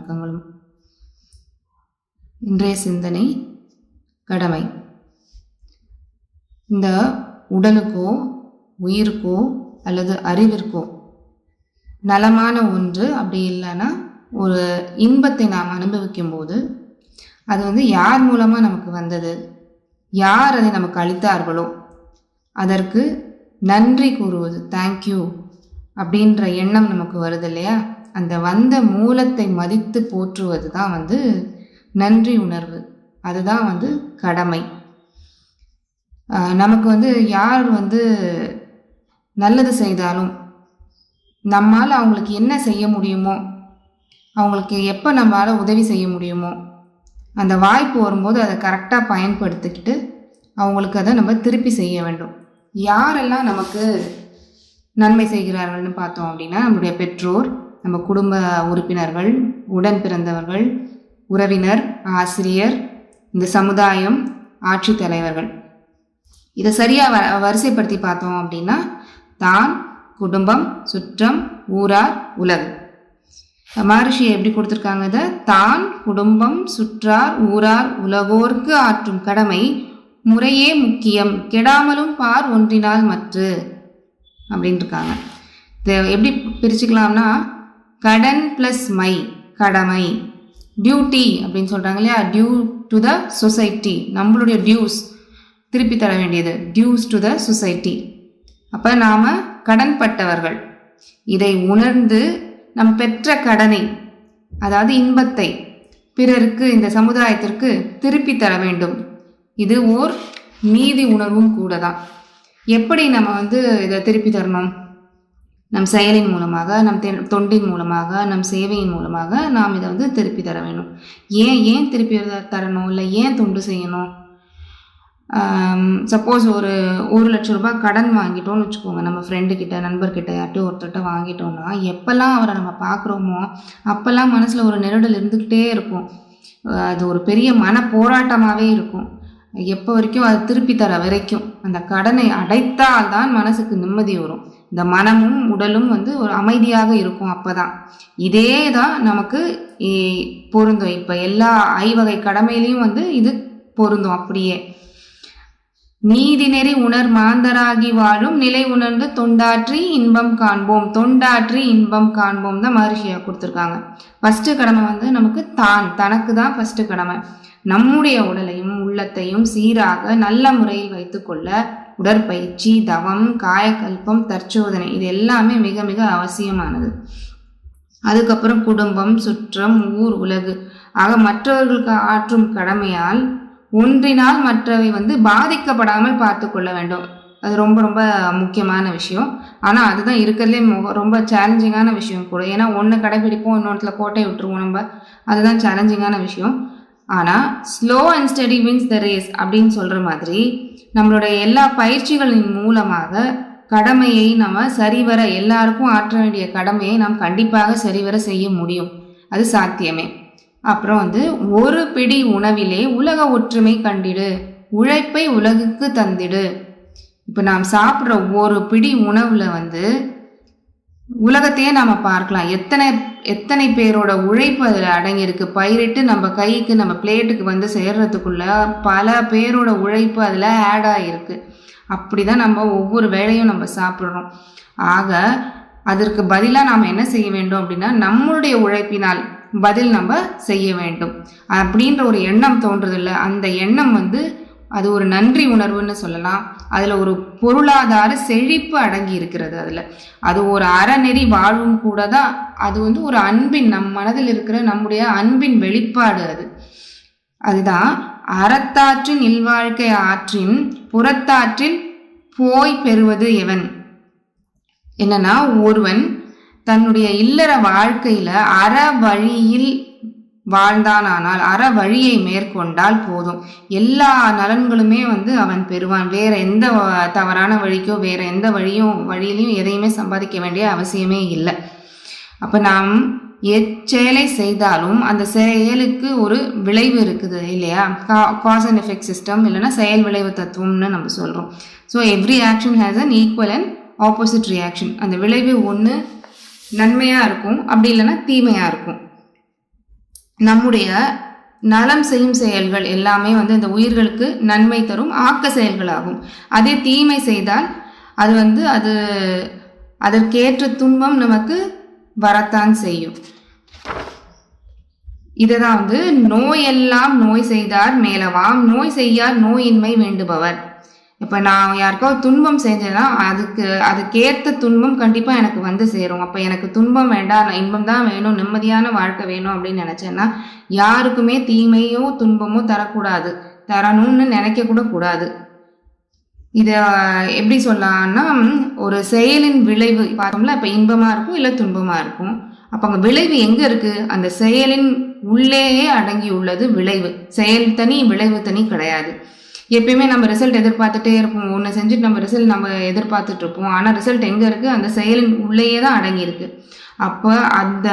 வணக்கங்களும். இன்றைய சிந்தனை கடமை. இந்த உடலுக்கோ உயிருக்கோ அல்லது அறிவிற்கோ நலமான ஒன்று அப்படி இல்லைன்னா ஒரு இன்பத்தை நாம் அனுபவிக்கும் போது அது யார் மூலமாக நமக்கு வந்தது, யார் அதை நமக்கு அளித்தார்களோ அதற்கு நன்றி கூறுவது, தேங்க்யூ அப்படின்ற எண்ணம் நமக்கு வருது இல்லையா? அந்த வந்த மூலத்தை மதித்து போற்றுவது தான் நன்றி உணர்வு. அதுதான் கடமை. நமக்கு யார் நல்லது செய்தாலும் நம்மால் அவங்களுக்கு என்ன செய்ய முடியுமோ, அவங்களுக்கு எப்போ நம்மளால் உதவி செய்ய முடியுமோ அந்த வாய்ப்பு வரும்போது அதை கரெக்டாக பயன்படுத்திக்கிட்டு அவங்களுக்கு அதை நம்ம திருப்பி செய்ய வேண்டும். யாரெல்லாம் நமக்கு நன்மை செய்கிறார்கள்னு பார்த்தோம் அப்படின்னா, நம்முடைய பெற்றோர், நம்ம குடும்ப உறுப்பினர்கள், உடன் பிறந்தவர்கள், உறவினர், ஆசிரியர், இந்த சமுதாயம், ஆட்சித் தலைவர்கள். இதை சரியாக வரிசைப்படுத்தி பார்த்தோம் அப்படின்னா தான், குடும்பம், சுற்றம், ஊரார், உலகு. மகரிஷி எப்படி கொடுத்துருக்காங்க? இதை தான், குடும்பம், சுற்றார், ஊரார், உலகோர்க்கு ஆற்றும் கடமை முறையே முக்கியம், கெடாமலும் பார் ஒன்றினால் மற்று அப்படின்னு இருக்காங்க. இதை எப்படி பிரிச்சுக்கலாம்னா, கடன் ப்ளஸ் மை, கடமை, டியூட்டி அப்படின்னு சொல்கிறாங்க இல்லையா? டியூ டு த சொசைட்டி, நம்மளுடைய டியூஸ் திருப்பி தர வேண்டியது, டியூஸ் டு த சொசைட்டி. அப்போ நாம் கடன்பட்டவர்கள். இதை உணர்ந்து நம் பெற்ற கடனை, அதாவது இன்பத்தை பிறருக்கு, இந்த சமுதாயத்திற்கு திருப்பி தர வேண்டும். இது ஓர் நீதி உணர்வும் கூட தான். எப்படி நம்ம இதை திருப்பி தரணும்? நம் செயலின் மூலமாக, நம் தொண்டின் மூலமாக, நம் சேவையின் மூலமாக நாம் இதை திருப்பி தர வேணும். ஏன் திருப்பி தரணும், இல்லை ஏன் தொண்டு செய்யணும்? சப்போஸ் ஒரு 1,00,000 ரூபாய் கடன் வாங்கிட்டோம்னு வச்சுக்கோங்க, நம்ம ஃப்ரெண்டுக்கிட்ட, நண்பர்கிட்ட, யார்கிட்ட ஒருத்தர்கிட்ட வாங்கிட்டோம்னா எப்போல்லாம் அவரை நம்ம பார்க்குறோமோ அப்போல்லாம் மனசில் ஒரு நெருடல் இருந்துக்கிட்டே இருக்கும். அது ஒரு பெரிய மன போராட்டமாகவே இருக்கும். எப்போ வரைக்கும் அது திருப்பி தர வரைக்கும். அந்த கடனை அடைத்தால் தான் மனசுக்கு நிம்மதி வரும். இந்த மனமும் உடலும் ஒரு அமைதியாக இருக்கும். அப்போ தான் இதே தான் நமக்கு பொருந்தும். இப்போ எல்லா ஐவகை கடமையிலையும் இது பொருந்தும். அப்படியே நீதிநெறி உணர் மாந்தராகி வாழும் நிலை உணர்ந்து தொண்டாற்றி இன்பம் காண்போம், தொண்டாற்றி இன்பம் காண்போம் தான் மகரிஷியா கொடுத்துருக்காங்க. ஃபர்ஸ்ட் கடமை நமக்கு தனக்கு தான் ஃபர்ஸ்ட் கடமை. நம்முடைய உடலையும் உள்ளத்தையும் சீராக நல்ல முறையில் வைத்துக்கொள்ள உடற்பயிற்சி, தவம், காயக்கல்பம், தற்சோதனை இது எல்லாமே மிக மிக அவசியமானது. அதுக்கப்புறம் குடும்பம், சுற்றம், ஊர், உலகு ஆக மற்றவர்களுக்கு ஆற்றும் கடமையால் ஒன்றினால் மற்றவை பாதிக்கப்படாமல் பார்த்து கொள்ள வேண்டும். அது ரொம்ப ரொம்ப முக்கியமான விஷயம். ஆனால் அதுதான் இருக்கிறதுலே ரொம்ப சேலஞ்சிங்கான விஷயம் கூட. ஏன்னா ஒன்று கடைபிடிப்போம், இன்னொன்றுல கோட்டை விட்டுருவோம் நம்ம. அதுதான் சேலஞ்சிங்கான விஷயம். ஆனால் slow and steady wins the race அப்படின்னு சொல்கிற மாதிரி நம்மளுடைய எல்லா பயிற்சிகளின் மூலமாக கடமையை நம்ம சரிவர, எல்லாருக்கும் ஆற்ற வேண்டிய கடமையை நாம் கண்டிப்பாக சரிவர செய்ய முடியும். அது சாத்தியமே. அப்புறம் ஒரு பிடி உணவிலே உலக ஒற்றுமை கண்டிடு, உழைப்பை உலகுக்கு தந்திடு. இப்போ நாம் சாப்பிட்ற ஒரு பிடி உணவுல உலகத்தையே நாம் பார்க்கலாம். எத்தனை பேரோட உழைப்பு அதில் அடங்கியிருக்கு. பயிரிட்டு நம்ம கைக்கு, நம்ம பிளேட்டுக்கு சேர்றதுக்குள்ள பல பேரோட உழைப்பு அதில் ஆட் ஆகிருக்கு. அப்படி தான் நம்ம ஒவ்வொரு வேளையும் நம்ம சாப்பிட்றோம். ஆக அதற்கு பதிலாக நாம் என்ன செய்ய வேண்டும் அப்படின்னா, நம்மளுடைய உழைப்பினால் பதில் நம்ம செய்ய வேண்டும் அப்படின்ற ஒரு எண்ணம் தோன்றதில்லை. அந்த எண்ணம் அது ஒரு நன்றி உணர்வுன்னு சொல்லலாம். அதில் ஒரு பொருளாதார செழிப்பு அடங்கி இருக்கிறது. அதில் அது ஒரு அறநெறி வாழ்வும் கூட தான். அது ஒரு அன்பின், நம் மனதில் இருக்கிற நம்முடைய அன்பின் வெளிப்பாடு. அதுதான் அறத்தாற்றின் இல்வாழ்க்கை ஆற்றின் புறத்தாற்றில் போய் பெறுவது எவன். என்னன்னா, ஒருவன் தன்னுடைய இல்லற வாழ்க்கையில அற வழியில் வாழ்ந்தானால், அற வழியை மேற்கொண்டால் போதும், எல்லா நலன்களுமே அவன் பெறுவான். வேற எந்த தவறான வழிக்கோ வேற எந்த வழியிலையும் எதையுமே சம்பாதிக்க வேண்டிய அவசியமே இல்லை. அப்ப நாம் எச்செயலை செய்தாலும் அந்த செயலுக்கு ஒரு விளைவு இருக்குது இல்லையா? காஸ் அண்ட் எஃபெக்ட் சிஸ்டம், இல்லைன்னா செயல் விளைவு தத்துவம்னு நம்ம சொல்றோம். So every action has an equal and opposite reaction. அந்த விளைவு ஒன்று நன்மையாக இருக்கும், அப்படி இல்லைன்னா தீமையாக இருக்கும். நம்முடைய நலம் செய்யும் செயல்கள் எல்லாமே வந்து இந்த உயிர்களுக்கு நன்மை தரும் ஆக்க செயல்களாகும். அதே தீமை செய்தால் அது வந்து அதற்கேற்ற துன்பம் நமக்கு வரத்தான் செய்யும். இதுதான் வந்து நோயெல்லாம் நோய் செய்தார் மேலவாம் நோய் செய்யார் நோயின்மை வேண்டுபவர். இப்போ நான் யாருக்காவது துன்பம் செஞ்சேன்னா அதுக்கேற்ற துன்பம் கண்டிப்பாக எனக்கு வந்து சேரும். அப்போ எனக்கு துன்பம் வேண்டாம், இன்பம் தான் வேணும், நிம்மதியான வாழ்க்கை வேணும் அப்படின்னு நினச்சேன்னா யாருக்குமே தீமையோ துன்பமோ தரணும்னு நினைக்க கூட கூடாது. இதை எப்படி சொல்லலாம்னா, ஒரு செயலின் விளைவு பார்த்தோம்ல, இப்போ இன்பமாக இருக்கும் இல்லை துன்பமாக இருக்கும். அப்போ அங்கே விளைவு எங்கே இருக்குது? அந்த செயலின் உள்ளேயே அடங்கி உள்ளது விளைவு. செயல் தனி விளைவு தனி கிடையாது. எப்பயுமே நம்ம ரிசல்ட் எதிர்பார்த்துட்டே இருப்போம். ஒன்று செஞ்சுட்டு நம்ம எதிர்பார்த்துட்டு இருப்போம். ஆனால் ரிசல்ட் எங்கே இருக்குது? அந்த செயலின் உள்ளேயே தான் அடங்கியிருக்கு. அப்போ அந்த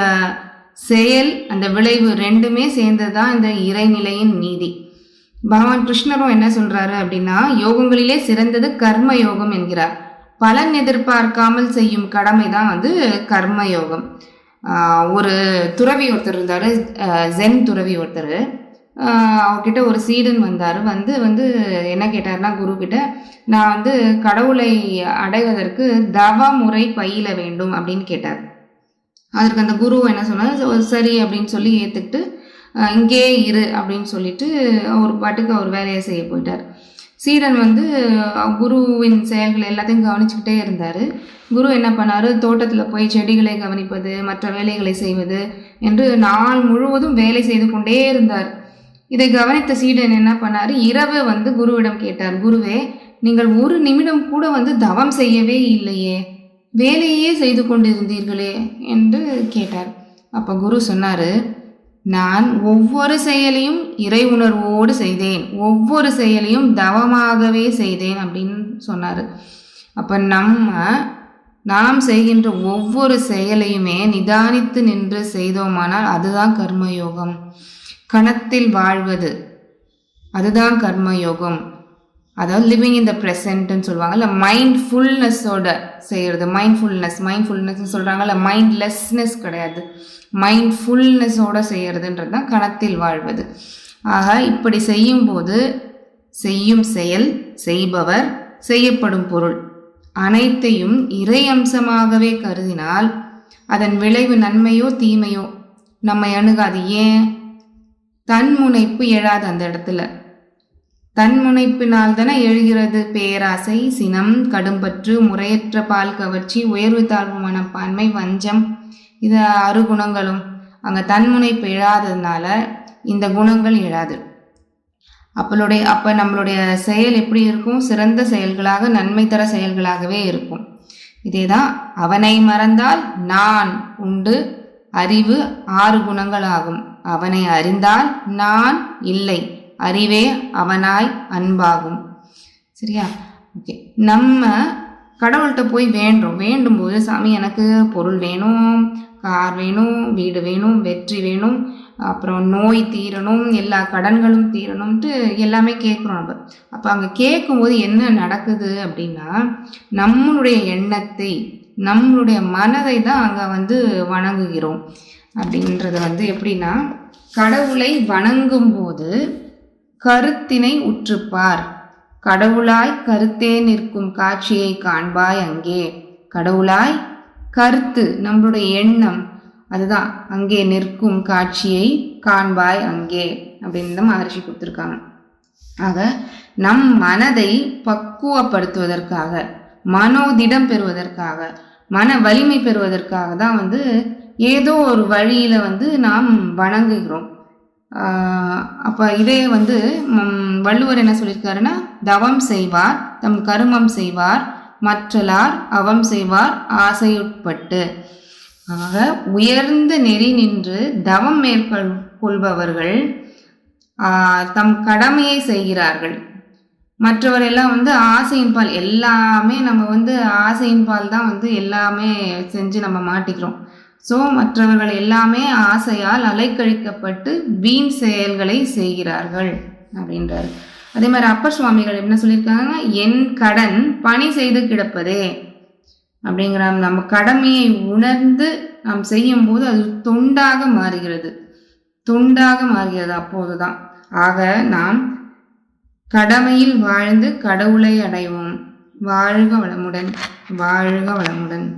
செயல் அந்த விளைவு ரெண்டுமே சேர்ந்தது தான் இந்த இறைநிலையின் நீதி. பகவான் கிருஷ்ணரும் என்ன சொல்றாரு அப்படின்னா, யோகங்களிலே சிறந்தது கர்ம யோகம் என்கிறார். பலன் எதிர்பார்க்காமல் செய்யும் கடமை தான் வந்து கர்ம யோகம். ஒரு துறவி ஒருத்தர் இருந்தார், ஜென் துறவி ஒருத்தர். அவர்கிட்ட ஒரு சீடன் வந்தார். வந்து என்ன கேட்டார்னா, குரு கிட்ட, நான் வந்து கடவுளை அடைவதற்கு தவ முறை பயில வேண்டும் அப்படின்னு கேட்டார். அதற்கு அந்த குரு என்ன சொன்னார், சரி அப்படின்னு சொல்லி ஏற்றுக்கிட்டு இங்கே இரு அப்படின்னு சொல்லிட்டு அவர் பாட்டுக்கு அவர் வேலையை செய்ய போயிட்டார். சீடன் வந்து குருவின் செயல்கள் எல்லாத்தையும் கவனிச்சுக்கிட்டே இருந்தார். குரு என்ன பண்ணார், தோட்டத்தில் போய் செடிகளை கவனிப்பது, மற்ற வேலைகளை செய்வது என்று நாள் முழுவதும் வேலை செய்து கொண்டே இருந்தார். இதை கவனித்த சீடன் என்ன பண்ணார், இரவு வந்து குருவிடம் கேட்டார், குருவே, நீங்கள் ஒரு நிமிடம் கூட வந்து தவம் செய்யவே இல்லையே, வேலையே செய்து கொண்டிருந்தீர்களே என்று கேட்டார். அப்போ குரு சொன்னார், நான் ஒவ்வொரு செயலையும் இறை உணர்வோடு செய்தேன், ஒவ்வொரு செயலையும் தவமாகவே செய்தேன் அப்படின்னு சொன்னார். அப்போ நாம் செய்கின்ற ஒவ்வொரு செயலையுமே நிதானித்து நின்று செய்தோமானால் அதுதான் கர்மயோகம். கணத்தில் வாழ்வது அதுதான் கர்மயோகம். அதாவது லிவிங் இன் த ப்ரெசன்ட்னு சொல்லுவாங்கல்ல, மைண்ட்ஃபுல்னஸோட செய்கிறது. மைண்ட்ஃபுல்னஸ் சொல்கிறாங்கல்ல, மைண்ட்லெஸ்னஸ் கிடையாது, மைண்ட்ஃபுல்னஸோட செய்கிறதுன்றது தான் கணத்தில் வாழ்வது. ஆக இப்படி செய்யும்போது செய்யும் செயல், செய்பவர், செய்யப்படும் பொருள் அனைத்தையும் இறை அம்சமாகவே கருதினால் அதன் விளைவு நன்மையோ தீமையோ நம்மை அணுகாது. ஏன்? தன்முனைப்பு எழாது. அந்த இடத்துல தன்முனைப்பினால் தானே எழுகிறது பேராசை, சினம், கடும்பற்று, முறையற்ற பால் கவர்ச்சி, உயர்வு தாழ்வு மனப்பான்மை, வஞ்சம். இது 6 குணங்களும் அங்கே தன்முனைப்பு எழாததுனால இந்த குணங்கள் எழாது. அப்போ நம்மளுடைய செயல் எப்படி இருக்கும்? சிறந்த செயல்களாக, நன்மை தர செயல்களாகவே இருக்கும். இதே தான் அவனை மறந்தால் நான் உண்டு அறிவு 6 குணங்கள் ஆகும். அவனை அறிந்தால் நான் இல்லை, அறிவே அவனாய் அன்பாகும். சரியா? ஓகே. நம்ம கடவுள்கிட்ட போய் வேண்டும்போது, சாமி எனக்கு பொருள் வேணும், கார் வேணும், வீடு வேணும், வெற்றி வேணும், அப்புறம் நோய் தீரணும், எல்லா கடன்களும் தீரணும்ட்டு எல்லாமே கேட்குறோம் நம்ம. அப்போ அங்கே கேட்கும்போது என்ன நடக்குது அப்படின்னா, நம்மளுடைய எண்ணத்தை, நம்மளுடைய மனதை தான் அங்கே வந்து வணங்குகிறோம். அப்படின்றது எப்படின்னா, கடவுளை வணங்கும் போது கருத்தினை உற்றுப்பார், கடவுளாய் கருத்தே நிற்கும் காட்சியை காண்பாய் அங்கே. கடவுளாய் கருத்து, நம்மளுடைய எண்ணம், அதுதான் அங்கே நிற்கும் காட்சியை காண்பாய் அங்கே அப்படின்னு தான் மகரிஷி கொடுத்துருக்காங்க. ஆக நம் மனதை பக்குவப்படுத்துவதற்காக, மனோதிடம் பெறுவதற்காக, மன வலிமை பெறுவதற்காக தான் ஏதோ ஒரு வழியில் நாம் வணங்குகிறோம். அப்போ இதே வள்ளுவர் என்ன சொல்லியிருக்காருன்னா, தவம் செய்வார் தம் கருமம் செய்வார், மற்றலார் அவம் செய்வார் ஆசையுட்பட்டு. ஆக உயர்ந்த நெறி நின்று தவம் மேற்கொள்பவர்கள் தம் கடமையை செய்கிறார்கள். மற்றவர் எல்லாம் ஆசையின் பால், எல்லாமே நம்ம ஆசையின் பால் தான் எல்லாமே செஞ்சு நம்ம மாட்டிக்கிறோம். ஸோ மற்றவர்கள் எல்லாமே ஆசையால் அலைக்கழிக்கப்பட்டு வீண் செயல்களை செய்கிறார்கள் அப்படின்றாரு. அதே மாதிரி அப்பர் சுவாமிகள் என்ன சொல்லியிருக்காங்க, என் கடன் பணி செய்து கிடப்பதே அப்படிங்கிறாங்க. நம்ம கடமையை உணர்ந்து நாம் செய்யும் போது அது தொண்டாக மாறுகிறது. தொண்டாக மாறுகிறது அப்போதுதான். ஆக நாம் கடமையில் வாழ்ந்து கடவுளை அடைவோம். வாழ்க வளமுடன். வாழ்க வளமுடன்.